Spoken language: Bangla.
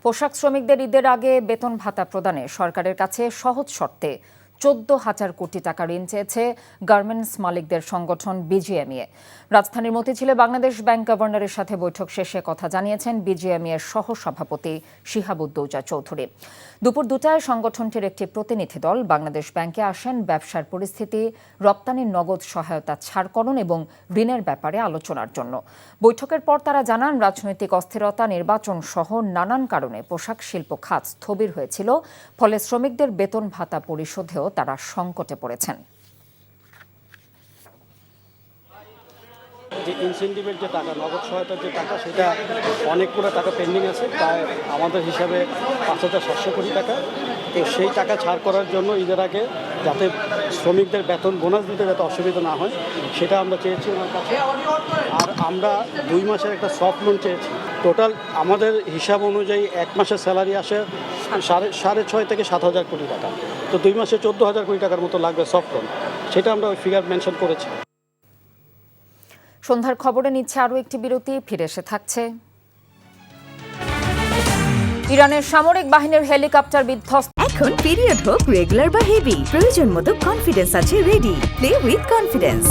পোশাক শ্রমিকদের ঈদের আগে বেতন ভাতা প্রদানে সরকারের কাছে সহজ শর্তে 14,000 কোটি টাকা ঋণ চেয়েছে গার্মেন্টস মালিকদের সংগঠন বিজিএমইএ। রাজধানীর মতিঝিলে বাংলাদেশ ব্যাংক গভর্নরের সাথে বৈঠক শেষে কথা জানিয়েছেন বিজিএমইএর সহ সভাপতি শিহাবুদ্দৌজা চৌধুরী। দুপুর 2টায় সংগঠনটির একটি প্রতিনিধি দল বাংলাদেশ ব্যাংকে আসেন ব্যবসার পরিস্থিতি, রপ্তানির নগদ সহায়তা ছাড়করণ এবং ঋণের ব্যাপারে আলোচনার জন্য। বৈঠকের পর তারা জানান, রাজনৈতিক অস্থিরতা, নির্বাচন সহ নানান কারণে পোশাক শিল্প খাত স্থবির হয়েছিল, ফলে শ্রমিকদের বেতন ভাতা পরিশোধেও তারা সংকটে পড়েছেন। যে ইনসেন্টিভের যে টাকা, নগদ সহায়তার যে টাকা, সেটা অনেকগুলো টাকা পেন্ডিং আছে, প্রায় আমাদের হিসাবে 5,700 কোটি টাকা। তো সেই টাকা ছাড় করার জন্য ঈদের আগে যাতে শ্রমিকদের বেতন বোনাস দিতে যাতে অসুবিধা না হয়, সেটা আমরা চেয়েছি ওনার কাছে। আর আমরা 2 মাসের একটা সফট লোন চেয়েছি। টোটাল আমাদের হিসাব অনুযায়ী 1 মাসের স্যালারি আসে 6.5 থেকে 7,000 কোটি টাকা। তো 2 মাসে 14,000 কোটি টাকার মতো লাগবে সফট লোন, সেটা আমরা ওই ফিগার মেনশন করেছি। সন্ধ্যার খবরে নিচ্ছে আরও একটি বিরতি, ফিরে এসে থাকছে। ইরানের সামরিক বাহিনীর হেলিকপ্টার বিধ্বস্ত। এখন পিরিয়ড হোক রেগুলার বা হেভি, প্রয়োজন মতো কনফিডেন্স আছে রেডি। Play with confidence.